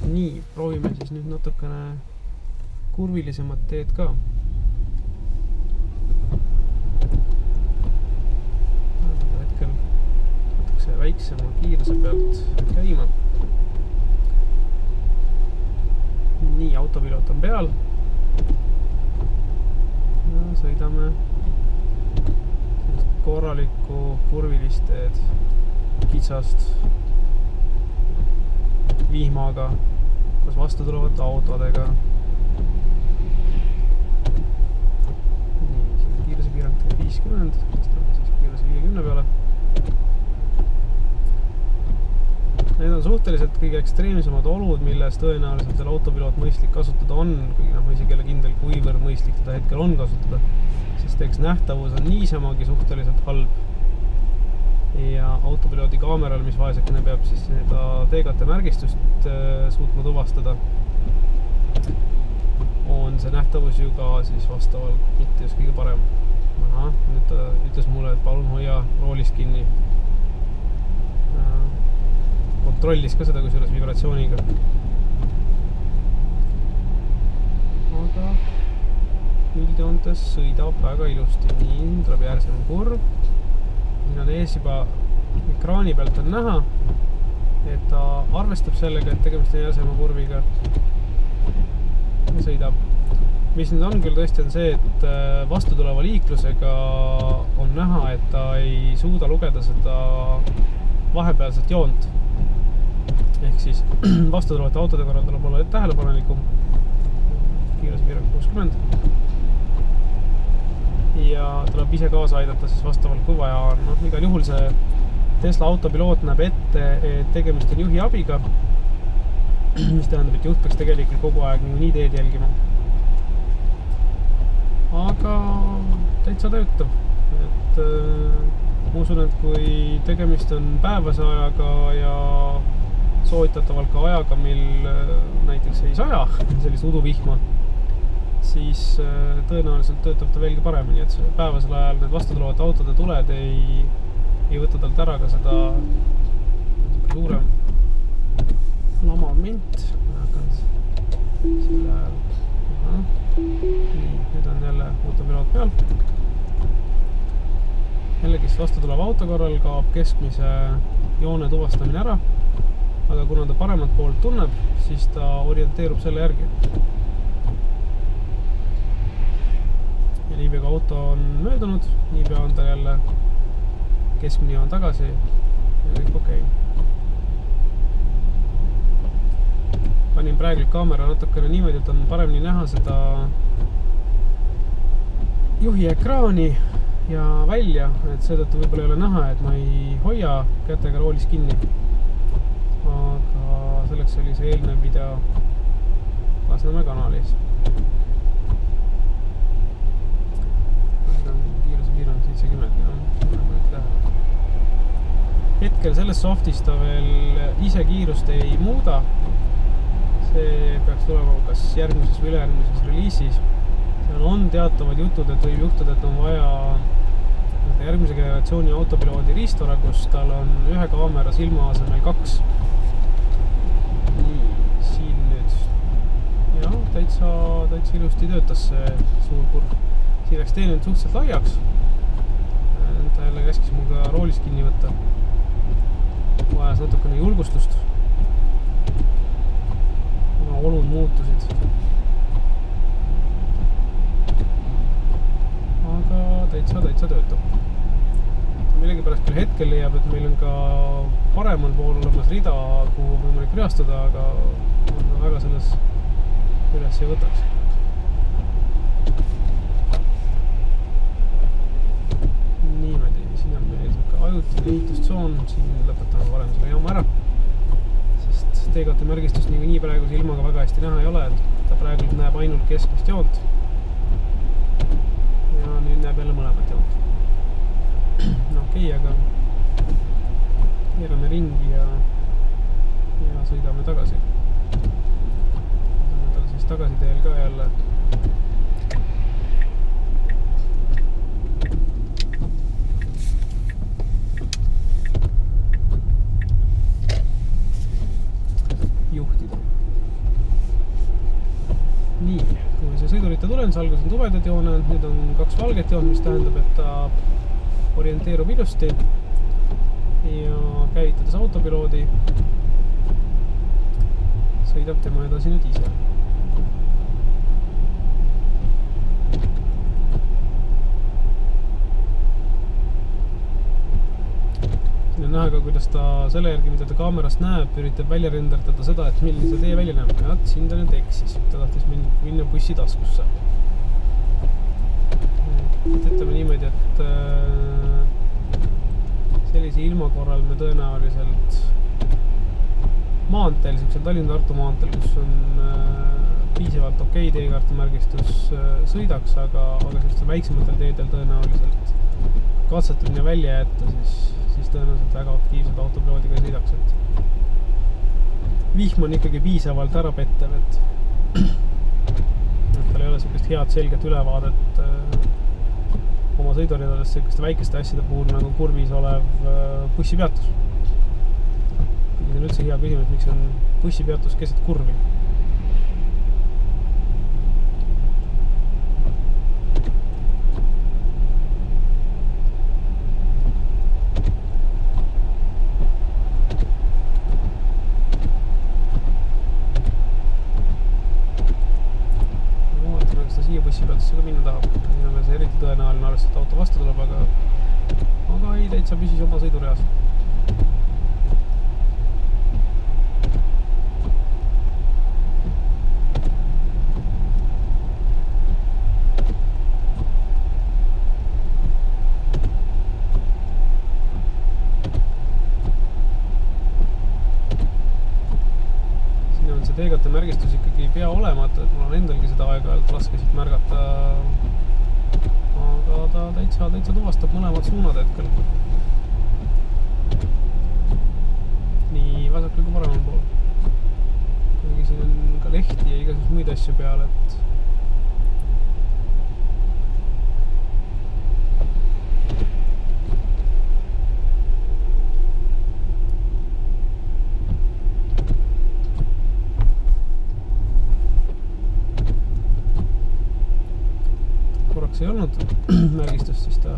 Nii, proovime siis nüüd natukene kurvilisemat teed ka. Hetkel natukese väiksema kiiruse pealt käima. Nii, autopiloot on peal. Ja sõidame korralikku kurvilist teed, kitsast vihmaga, koos vastu tulevate autodega. Nii, siin on kiiruse piirang 50, tõstame siis kiiruse 50 peale. Need on suhteliselt kõige ekstreemsemad olud, milles tõenäoliselt selle autopiloot mõistlik kasutada on, kuigi ma isegi ei ole kindel, kuivõrd mõistlik teda hetkel on kasutada, sest eks nähtavus on niisamagi suhteliselt halb. Ja autopiloodi kaameral, mis vaesekene peab siis seda teekate märgistust suutma tuvastada, on see nähtavus ju ka siis vastavalt mitte just kõige parem. Aha, nüüd ta ütles mulle, et palun hoia roolist kinni. Kontrollis ka seda kusjuures vibratsiooniga. Aga üldjoontes sõidab väga ilusti. Nii, tuleb järgmine kurv. Siin on ees juba ekraani pealt on näha, et ta arvestab sellega, et tegemist on järsema kurviga ja sõidab. Mis nüüd on küll tõesti on see, et vastutuleva liiklusega on näha, et ta ei suuda lugeda seda vahepealset joont. Ehk siis vastutulevate autode korral tuleb olla tähelepanelikum. Kiiruse piirang 60. Ja tuleb ise kaasa aidata siis vastavalt kui vaja on. No, igal juhul see Tesla autopiloot näeb ette, et tegemist on juhi abiga, mis tähendab, et juht peaks tegelikult kogu aeg nii teed jälgima. Aga täitsa töötab. Et, ma usun, et kui tegemist on päevase ajaga ja soovitatavalt ka ajaga, mil näiteks ei saja sellist uduvihma, siis tõenäoliselt töötab ta veelgi paremini, et päevasel ajal need vastutulevate autode tuled ei võta talt ära ka seda suurem lamament. Selle ajal. Nii, nüüd on jälle autopiloot peal. Jällegi vastutulev auto korral kaob keskmise joone tuvastamine ära, aga kuna ta paremat poolt tunneb, siis ta orienteerub selle järgi. Ja niipea kui auto on möödunud, niipea on ta jälle keskmine joon tagasi ja kõik okei. Panin praegu kaamera natukene niimoodi, et on paremini näha seda juhi ekraani ja välja, et seetõttu võib-olla ei ole näha, et ma ei hoia kätega roolis kinni. Aga selleks oli see eelnev video Lasnamäe kanalis. Kiiruse piirang 70. Hetkel selles softis ta veel ise kiirust ei muuda. See peaks tulema kas järgmises või ülejärgmises reliisis. Seal on teatavad jutud, et võib juhtuda, et on vaja järgmise generatsiooni autopiloodi riistvara, kus tal on ühe kaamera silma asemel 2. Nii, siin nüüd. Ja, täitsa ilusti töötas see suur kurv. Siin läks tee nüüd suhteliselt laiaks. Ta jälle käskis mul ka roolis kinni võtta. Vajas natukene julgustust. Kuna olud muutusid. Aga täitsa töötab. Millegipärast küll hetkel leiab, et meil on ka paremal pool olemas rida, kuhu võimalik reastuda, aga ma väga selles üles ei võtaks. Niimoodi, siin on meil ajutine ehitustsoon, siin lõpetame varem selle jaama ära, sest teekate märgistust nii praegu silmaga väga hästi näha ei ole, et ta praegu näeb ainult keskmist joont ja nüüd näeb jälle mõlemat joont. Okei, aga keerame ringi ja sõidame tagasi. Sõidame tal siis tagasi teel ka jälle. Juhtida. Nii, kui see sõidurite tulen, siis alguses on tumedad jooned, nüüd on 2 valget joont, mis tähendab, et ta orienteerub ilusti ja käivitades autopiloodi sõidab tema edasi nüüd ise. Siin on näha ka, kuidas ta selle järgi, mida ta kaamerast näeb, üritab välja renderdada seda, et milline see tee välja näeb. Ja siin ta nüüd eksis. Ta tahtis minna bussi taskusse. Ütleme niimoodi, et sellise ilma korral me tõenäoliselt maanteel, siuksel Tallinna-Tartu maanteel, kus on piisavalt okei teekaartimärgistus sõidaks, aga sellistel väiksematel teedel tõenäoliselt katsetamine välja jätta, siis tõenäoliselt väga aktiivselt autopiloodiga ei sõidaks, et vihm on ikkagi piisavalt ära pettev, et tal ei ole sellist head selget ülevaadet oma sõiduridadest selliste väikeste asjade puhul nagu kurvis olev bussipeatus. See on üldse hea küsimus, miks on bussipeatus keset kurvi. Ma vaatan, kas ta siia bussipeatusse ka minna tahab. Siin on see eriti tõenäoline arvestada, et auto vastu tuleb, aga ei, täitsa püsis oma sõidureas. Teegate märgistus ikkagi ei pea olemata, et mul on endalgi seda aeg-ajalt raske siit märgata, aga ta täitsa tuvastab mõlemad suunad hetkel. Nii vasakul kui paremal pool. Kuigi siin on ka lehti ja igasugust muid asju peal, et ei olnud märgistust, siis ta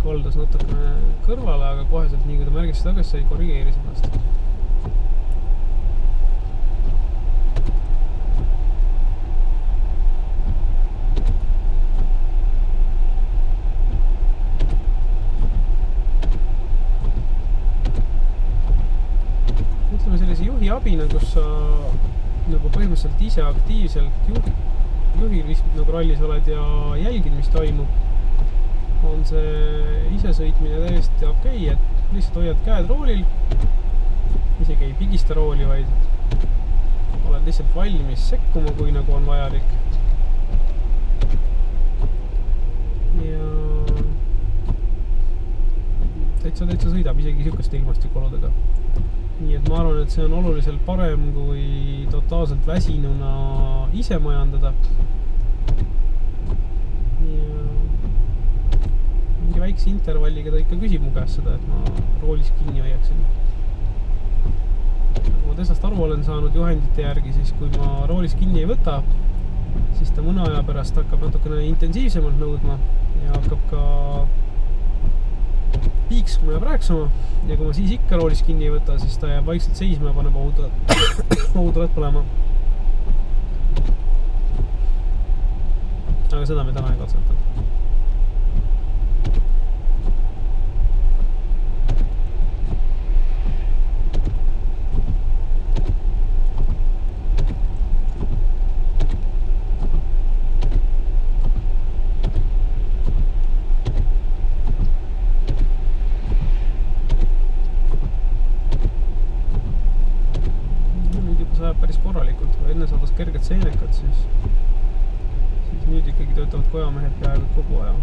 koldas natukene kõrvale, aga koheselt nii kui ta märgistust tagasi sai, korrigeeris ennast. Ütleme sellise juhi abina, kus sa nagu põhimõtteliselt ise aktiivselt juhil vist nagu rallis oled ja jälgid, mis toimub, on see isesõitmine täiesti okei, et lihtsalt hoiad käed roolil, isegi ei pigista rooli, vaid oled lihtsalt valmis sekkuma, kui nagu on vajalik. Ja täitsa sõidab isegi siukeste ilmastikoludega. Nii et ma arvan, et see on oluliselt parem kui totaalselt väsinuna ise majandada. Ja mingi väikse intervalliga ta ikka küsib mu käest seda, et ma roolis kinni hoiaksin. Kui ma Teslast aru olen saanud juhendite järgi, siis kui ma roolis kinni ei võta, siis ta mõne aja pärast hakkab natukene intensiivsemalt nõudma ja hakkab ka piiksuma ja prääksuma. Ja kui ma siis ikka roolis kinni ei võta, siis ta jääb vaikselt seisma ja paneb ohutuled põlema. Aga seda me täna ei katseta. Päris korralikult, kui enne saadas kerged seenekad, siis nüüd ikkagi töötavad kojamehed peaaegu kogu aja.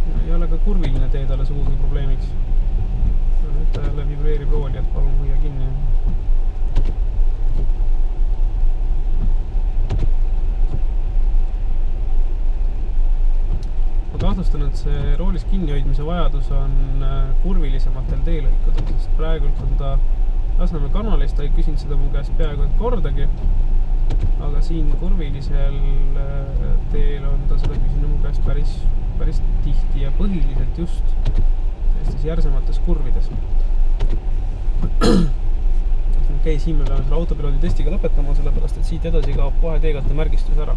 Ja ei ole ka kurviline tee talle sugugi probleemiks. Nüüd ta jälle vibreerib rooli, et palun hoia kinni. Ma kahtlustan, et see roolis kinnihoidmise vajadus on kurvilisematel teelõikudel, sest praegult on ta Lasnamäe kanalis ta ei küsinud seda mu käest peaaegu et kordagi, aga siin kurvilisel teel on ta seda küsinud mu käest päris tihti ja põhiliselt just sellistes järsemates kurvides. Okei, siin me peame selle autopiloodi testiga lõpetama, sellepärast et siit edasi kaob kohe teekatte märgistus ära.